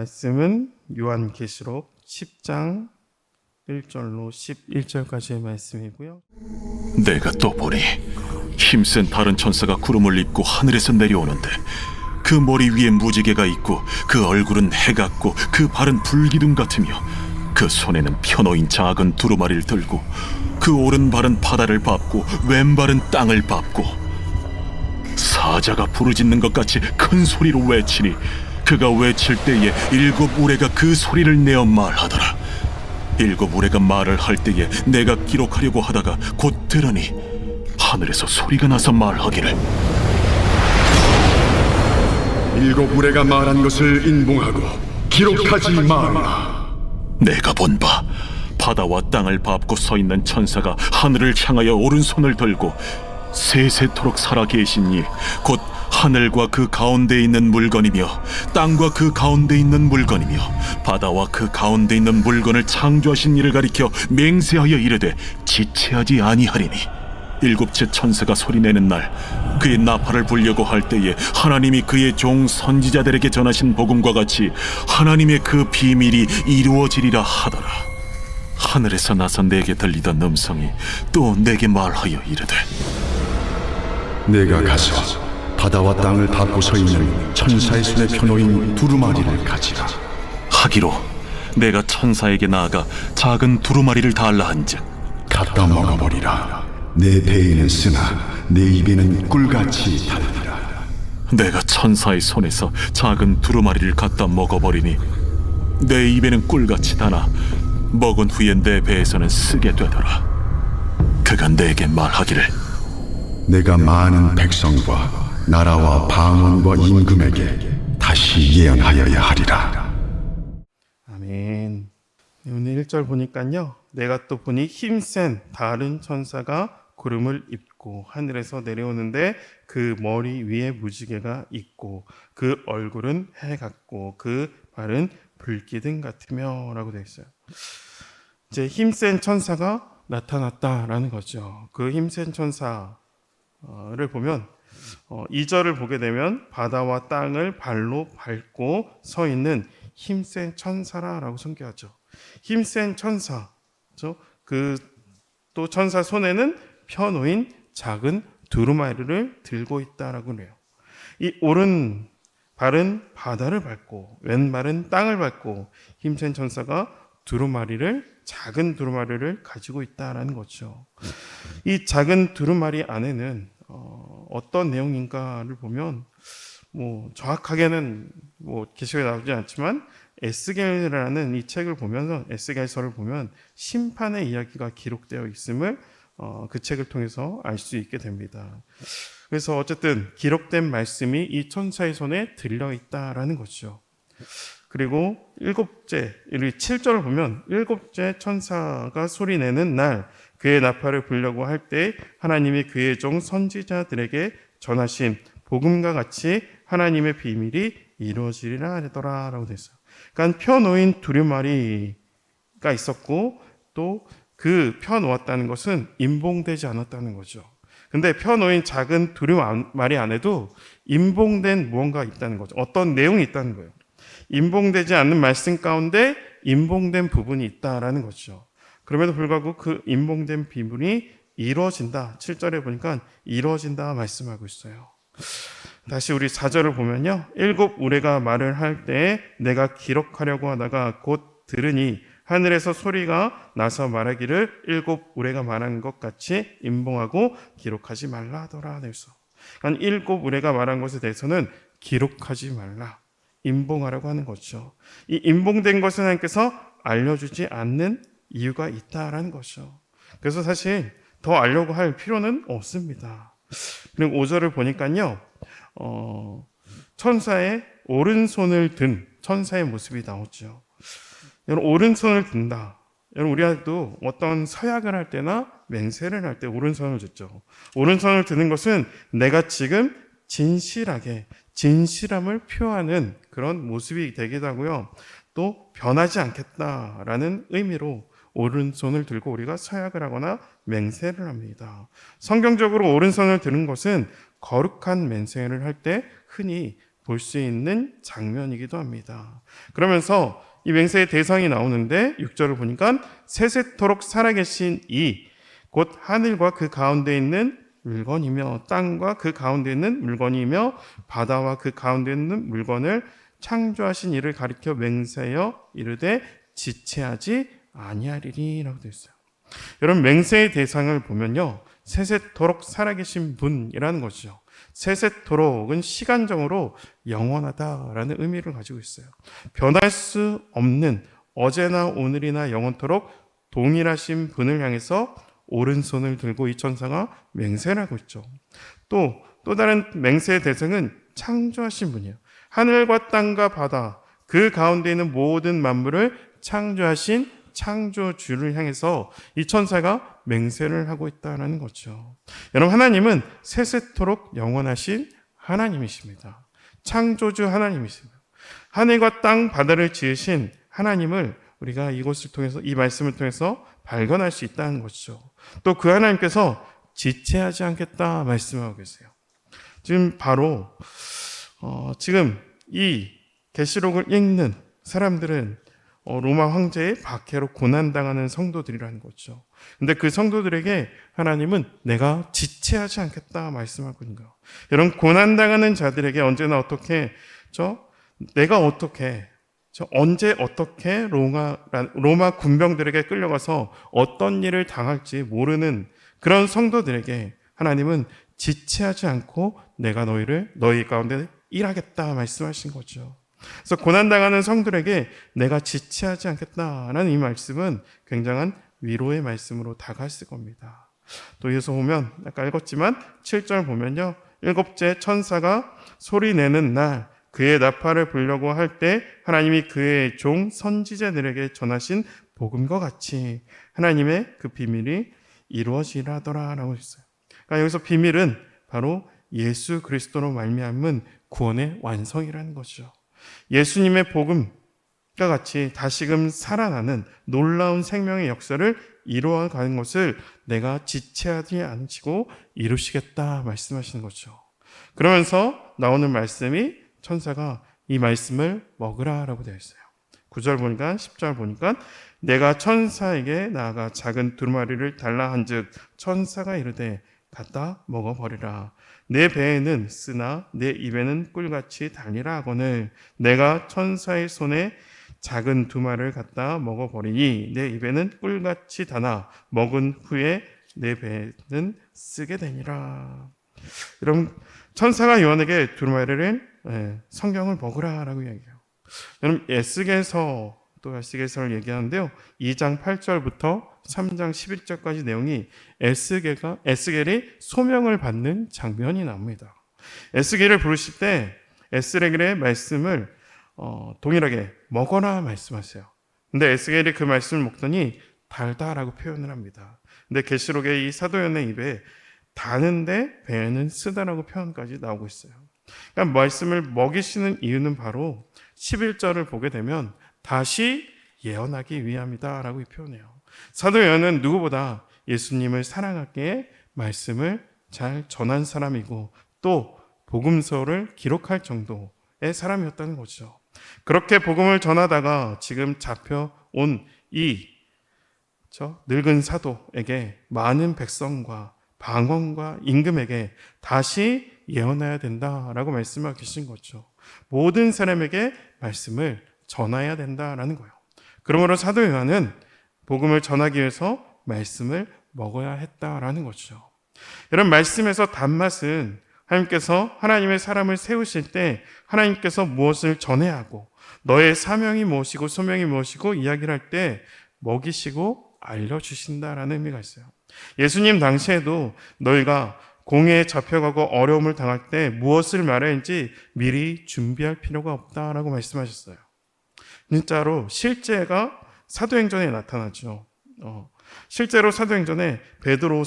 말씀은 요한계시록 10장 1절로 11절까지의 말씀이고요. 내가 또 보니 힘센 다른 천사가 구름을 입고 하늘에서 내려오는데 그 머리 위에 무지개가 있고 그 얼굴은 해 같고 그 발은 불기둥 같으며 그 손에는 펴놓인 작은 두루마리를 들고 그 오른발은 바다를 밟고 왼발은 땅을 밟고 사자가 부르짖는 것 같이 큰 소리로 외치니 그가 외칠 때에 일곱 우레가 그 소리를 내어 말하더라. 일곱 우레가 말을 할 때에 내가 기록하려고 하다가 곧 들으니 하늘에서 소리가 나서 말하기를 일곱 우레가 말한 것을 인봉하고 기록하지 말라. 내가 본 바 바다와 땅을 밟고 서 있는 천사가 하늘을 향하여 오른손을 들고 세세토록 살아계신 이 곧 하늘과 그 가운데 있는 물건이며 땅과 그 가운데 있는 물건이며 바다와 그 가운데 있는 물건을 창조하신 이를 가리켜 맹세하여 이르되 지체하지 아니하리니 일곱째 천사가 소리내는 날 그의 나팔을 불려고 할 때에 하나님이 그의 종 선지자들에게 전하신 복음과 같이 하나님의 그 비밀이 이루어지리라 하더라. 하늘에서 나서 내게 들리던 음성이 또 내게 말하여 이르되 내가 가서 바다와 땅을 밟고 서 있는 천사의 손에 펴놓인 두루마리를 가지라. 하기로 내가 천사에게 나아가 작은 두루마리를 달라 한즉 갖다 먹어버리라. 내 배에는 쓰나 내 입에는 꿀같이 달리라. 내가 천사의 손에서 작은 두루마리를 갖다 먹어버리니 내 입에는 꿀같이 다나 먹은 후에 내 배에서는 쓰게 되더라. 그가 내게 말하기를 내가 많은 백성과 나라와 방언과 임금에게 다시 예언하여야 하리라. 아멘. 오늘 1절 보니까요, 내가 또 보니 힘센 다른 천사가 구름을 입고 하늘에서 내려오는데 그 머리 위에 무지개가 있고 그 얼굴은 해 같고 그 발은 불기둥 같으며 라고 되어 있어요. 이제 힘센 천사가 나타났다라는 거죠. 그 힘센 천사를 보면 2절을 보게 되면 바다와 땅을 발로 밟고 서 있는 힘센 천사라고 선교하죠. 힘센 천사죠. 그 또 천사 손에는 펴놓인 작은 두루마리를 들고 있다라고 해요. 이 오른 발은 바다를 밟고 왼발은 땅을 밟고 힘센 천사가 작은 두루마리를 가지고 있다라는 거죠. 이 작은 두루마리 안에는 어떤 내용인가를 보면 정확하게는 계시록에 나오지 않지만 에스겔이라는 이 책을 보면서 에스겔서를 보면 심판의 이야기가 기록되어 있음을 그 책을 통해서 알 수 있게 됩니다. 그래서 어쨌든 기록된 말씀이 이 천사의 손에 들려 있다라는 거죠. 그리고 7절을 보면 7째 천사가 소리내는 날 그의 나팔을 불려고 할 때 하나님이 그의 종 선지자들에게 전하신 복음과 같이 하나님의 비밀이 이루어지리라 하더라라고 되어 있어요. 그러니까 펴놓인 두루마리가 있었고 또 그 펴놓았다는 것은 임봉되지 않았다는 거죠. 근데 펴놓인 작은 두루마리 안에도 임봉된 무언가 있다는 거죠. 어떤 내용이 있다는 거예요. 임봉되지 않는 말씀 가운데 임봉된 부분이 있다라는 거죠. 그럼에도 불구하고 그 임봉된 비밀이 이루어진다. 7절에 보니까 이루어진다 말씀하고 있어요. 다시 우리 4절을 보면요. 일곱 우레가 말을 할 때에 내가 기록하려고 하다가 곧 들으니 하늘에서 소리가 나서 말하기를 일곱 우레가 말한 것 같이 임봉하고 기록하지 말라 하더라. 그래서 일곱 우레가 말한 것에 대해서는 기록하지 말라. 임봉하라고 하는 거죠. 이 임봉된 것을 하나님께서 알려주지 않는 이유가 있다라는 거죠. 그래서 사실 더 알려고 할 필요는 없습니다. 그리고 5절을 보니까요, 천사의 오른손을 든 천사의 모습이 나오죠. 여러분, 오른손을 든다. 여러분, 우리도 어떤 서약을 할 때나 맹세를 할 때 오른손을 듣죠. 오른손을 드는 것은 내가 지금 진실함을 표하는 그런 모습이 되기도 하고요. 또 변하지 않겠다라는 의미로 오른손을 들고 우리가 서약을 하거나 맹세를 합니다. 성경적으로 오른손을 드는 것은 거룩한 맹세를 할 때 흔히 볼 수 있는 장면이기도 합니다. 그러면서 이 맹세의 대상이 나오는데 6절을 보니까 세세토록 살아계신 이 곧 하늘과 그 가운데 있는 물건이며 땅과 그 가운데 있는 물건이며 바다와 그 가운데 있는 물건을 창조하신 이를 가리켜 맹세하여 이르되 지체하지 아니하리라고 되어 있어요. 여러분, 맹세의 대상을 보면요, 세세토록 살아계신 분이라는 것이죠. 세세토록은 시간적으로 영원하다라는 의미를 가지고 있어요. 변할 수 없는 어제나 오늘이나 영원토록 동일하신 분을 향해서 오른손을 들고 이 천사가 맹세를 하고 있죠. 또 다른 맹세의 대상은 창조하신 분이에요. 하늘과 땅과 바다, 그 가운데 있는 모든 만물을 창조하신 창조주를 향해서 이 천사가 맹세를 하고 있다는 거죠. 여러분, 하나님은 세세토록 영원하신 하나님이십니다. 창조주 하나님이십니다. 하늘과 땅, 바다를 지으신 하나님을 우리가 이곳을 통해서, 이 말씀을 통해서 발견할 수 있다는 것이죠. 또 그 하나님께서 지체하지 않겠다 말씀하고 계세요. 지금 바로 지금 이 계시록을 읽는 사람들은 로마 황제의 박해로 고난당하는 성도들이라는 거죠. 근데 그 성도들에게 하나님은 내가 지체하지 않겠다 말씀하고 있는 거예요. 여러분, 고난당하는 자들에게 언제나 어떻게 언제 어떻게 로마 군병들에게 끌려가서 어떤 일을 당할지 모르는 그런 성도들에게 하나님은 지체하지 않고 내가 너희 가운데 일하겠다 말씀하신 거죠. 그래서 고난당하는 성들에게 내가 지체하지 않겠다라는 이 말씀은 굉장한 위로의 말씀으로 다가왔을 겁니다. 또 여기서 보면 아까 읽었지만 7절 보면요, 일곱째 천사가 소리내는 날 그의 나팔을 불려고 할 때 하나님이 그의 종 선지자들에게 전하신 복음과 같이 하나님의 그 비밀이 이루어지라더라 라고 했어요. 그러니까 여기서 비밀은 바로 예수 그리스도로 말미암은 구원의 완성이라는 것이죠. 예수님의 복음과 같이 다시금 살아나는 놀라운 생명의 역사를 이루어가는 것을 내가 지체하지 않으시고 이루시겠다 말씀하시는 거죠. 그러면서 나오는 말씀이 천사가 이 말씀을 먹으라라고 되어 있어요. 9절 보니까 10절 보니까 내가 천사에게 나아가 작은 두루마리를 달라 한즉 천사가 이르되 갖다 먹어버리라. 내 배에는 쓰나 내 입에는 꿀같이 달리라 하거늘 내가 천사의 손에 작은 두마리를 갖다 먹어버리니 내 입에는 꿀같이 다나 먹은 후에 내 배에는 쓰게 되니라. 여러분, 천사가 요한에게 두루마리를 성경을 먹으라라고 이야기해요. 여러분, 에스겔서를 얘기하는데요. 2장 8절부터 3장 11절까지 내용이 에스겔이 소명을 받는 장면이 나옵니다. 에스겔을 부르실 때 에스겔의 말씀을 동일하게 먹어라 말씀하세요. 근데 에스겔이 그 말씀을 먹더니 달다라고 표현을 합니다. 근데 계시록의 이 사도 요한의 입에 다는데 배에는 쓰다라고 표현까지 나오고 있어요. 그러니까 말씀을 먹이시는 이유는 바로 11절을 보게 되면 다시 예언하기 위함이다라고 표현해요. 사도 요한은 누구보다 예수님을 사랑하기에 말씀을 잘 전한 사람이고 또 복음서를 기록할 정도의 사람이었다는 거죠. 그렇게 복음을 전하다가 지금 잡혀온 이 늙은 사도에게 많은 백성과 방언과 임금에게 다시 예언해야 된다라고 말씀하고 계신 거죠. 모든 사람에게 말씀을 전해야 된다라는 거예요. 그러므로 사도 요한은 복음을 전하기 위해서 말씀을 먹어야 했다라는 거죠. 여러분, 말씀에서 단맛은 하나님께서 하나님의 사람을 세우실 때 하나님께서 무엇을 전해야 하고 너의 사명이 무엇이고 소명이 무엇이고 이야기를 할 때 먹이시고 알려주신다라는 의미가 있어요. 예수님 당시에도 너희가 공회에 잡혀가고 어려움을 당할 때 무엇을 말해야 할지 미리 준비할 필요가 없다라고 말씀하셨어요. 진짜로 실제가 사도행전에 나타나죠. 실제로 사도행전에 베드로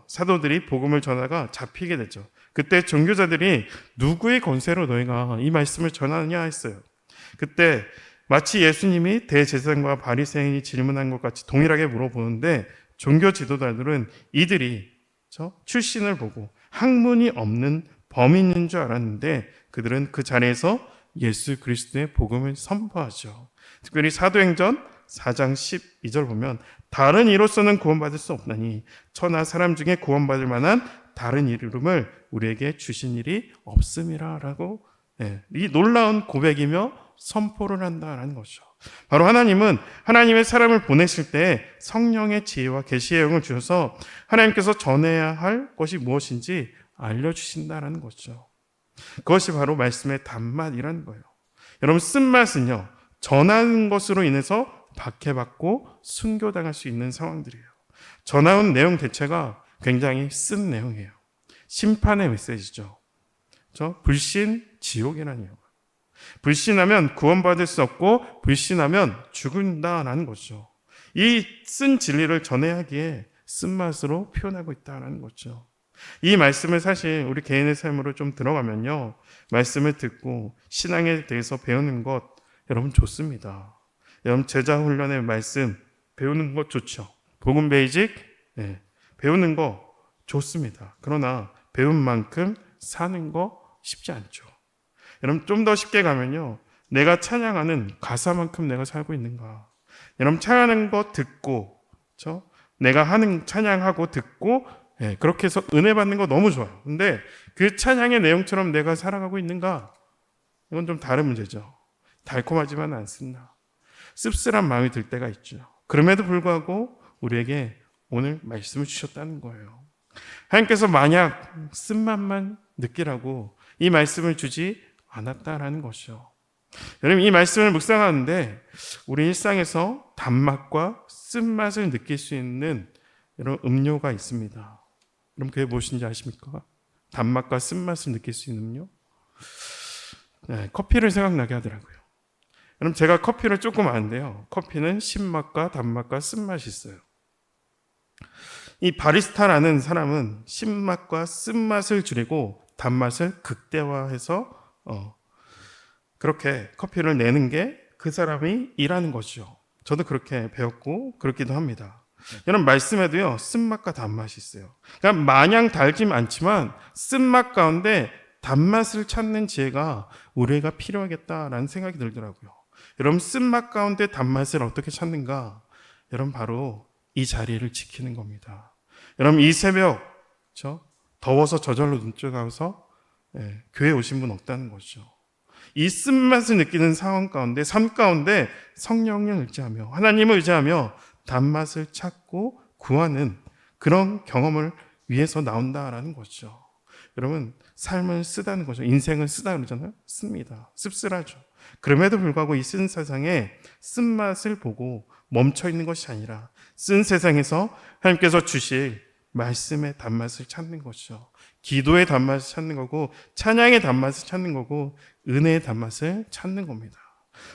사도들이 복음을 전하다가 잡히게 됐죠. 그때 종교자들이 누구의 권세로 너희가 이 말씀을 전하느냐 했어요. 그때 마치 예수님이 대제사장과 바리새인이 질문한 것 같이 동일하게 물어보는데 종교 지도자들은 이들이 출신을 보고 학문이 없는 범인인 줄 알았는데 그들은 그 자리에서 예수 그리스도의 복음을 선포하죠. 특별히 사도행전 4장 12절 보면 다른 이로서는 구원받을 수 없나니 천하 사람 중에 구원받을 만한 다른 이름을 우리에게 주신 일이 없음이라 라고 이 놀라운 고백이며 선포를 한다라는 것이죠. 바로 하나님은 하나님의 사람을 보내실 때 성령의 지혜와 계시의 영을 주셔서 하나님께서 전해야 할 것이 무엇인지 알려주신다라는 것이죠. 그것이 바로 말씀의 단맛이라는 거예요. 여러분, 쓴맛은요, 전하는 것으로 인해서 박해받고 순교당할 수 있는 상황들이에요. 전하는 내용 자체가 굉장히 쓴 내용이에요. 심판의 메시지죠. 불신, 지옥이라는 이유가. 불신하면 구원받을 수 없고 불신하면 죽는다라는 거죠. 이 쓴 진리를 전해야 하기에 쓴맛으로 표현하고 있다는 거죠. 이 말씀을 사실 우리 개인의 삶으로 좀 들어가면요, 말씀을 듣고 신앙에 대해서 배우는 것 여러분 좋습니다. 여러분 제자 훈련의 말씀 배우는 것 좋죠. 복음 베이직 배우는 거 좋습니다. 그러나 배운 만큼 사는 거 쉽지 않죠. 여러분 좀 더 쉽게 가면요, 내가 찬양하는 가사만큼 내가 살고 있는가. 여러분 찬양하는 거 듣고, 그렇죠? 내가 하는 찬양하고 듣고 그렇게 해서 은혜 받는 거 너무 좋아요. 근데 그 찬양의 내용처럼 내가 살아가고 있는가? 이건 좀 다른 문제죠. 달콤하지만 않습니다. 씁쓸한 마음이 들 때가 있죠. 그럼에도 불구하고 우리에게 오늘 말씀을 주셨다는 거예요. 하나님께서 만약 쓴맛만 느끼라고 이 말씀을 주지 않았다라는 것이죠. 여러분, 이 말씀을 묵상하는데 우리 일상에서 단맛과 쓴맛을 느낄 수 있는 이런 음료가 있습니다. 여러분 그게 무엇인지 아십니까? 단맛과 쓴맛을 느낄 수 있는 음료? 커피를 생각나게 하더라고요. 여러분 제가 커피를 조금 아는데요, 커피는 신맛과 단맛과 쓴맛이 있어요. 이 바리스타라는 사람은 신맛과 쓴맛을 줄이고 단맛을 극대화해서 그렇게 커피를 내는 게 그 사람이 일하는 것이죠. 저도 그렇게 배웠고 그렇기도 합니다. 여러분 말씀에도요, 쓴맛과 단맛이 있어요. 그러니까 마냥 달진 않지만 쓴맛 가운데 단맛을 찾는 지혜가 우리가 필요하겠다라는 생각이 들더라고요. 여러분 쓴맛 가운데 단맛을 어떻게 찾는가? 여러분 바로 이 자리를 지키는 겁니다. 여러분 이 새벽 더워서 저절로 눈뜨 가서 교회 오신 분 없다는 거죠. 이 쓴맛을 느끼는 상황 가운데, 삶 가운데 성령을 의지하며 하나님을 의지하며 단맛을 찾고 구하는 그런 경험을 위해서 나온다라는 거죠. 여러분 삶을 쓰다는 거죠. 인생을 쓰다 그러잖아요. 씁니다. 씁쓸하죠. 그럼에도 불구하고 이 쓴 세상에 쓴맛을 보고 멈춰 있는 것이 아니라 쓴 세상에서 하나님께서 주실 말씀의 단맛을 찾는 것이죠. 기도의 단맛을 찾는 거고 찬양의 단맛을 찾는 거고 은혜의 단맛을 찾는 겁니다.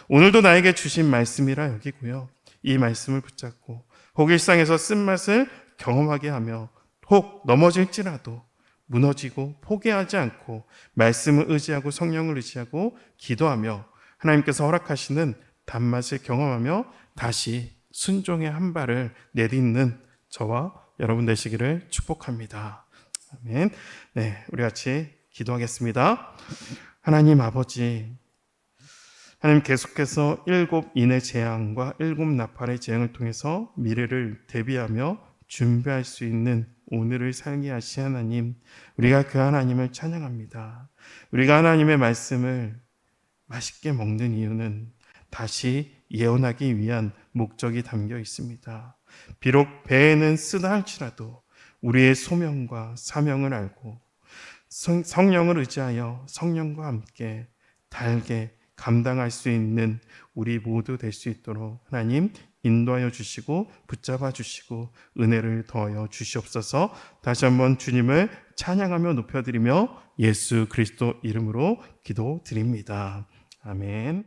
오늘도 나에게 주신 말씀이라 여기고요, 이 말씀을 붙잡고 혹 일상에서 쓴맛을 경험하게 하며 혹 넘어질지라도 무너지고 포기하지 않고 말씀을 의지하고 성령을 의지하고 기도하며 하나님께서 허락하시는 단맛을 경험하며 다시 순종의 한 발을 내딛는 저와 여러분 되시기를 축복합니다. 아멘. 우리 같이 기도하겠습니다. 하나님 아버지, 하나님 계속해서 7 인의 재앙과 7 나팔의 재앙을 통해서 미래를 대비하며 준비할 수 있는 오늘을 살게 하시 하나님, 우리가 그 하나님을 찬양합니다. 우리가 하나님의 말씀을 맛있게 먹는 이유는 다시 예언하기 위한 목적이 담겨 있습니다. 비록 배에는 쓰다 할지라도 우리의 소명과 사명을 알고 성령을 의지하여 성령과 함께 달게 감당할 수 있는 우리 모두 될 수 있도록 하나님 인도하여 주시고 붙잡아 주시고 은혜를 더하여 주시옵소서. 다시 한번 주님을 찬양하며 높여드리며 예수 그리스도 이름으로 기도드립니다. 아멘.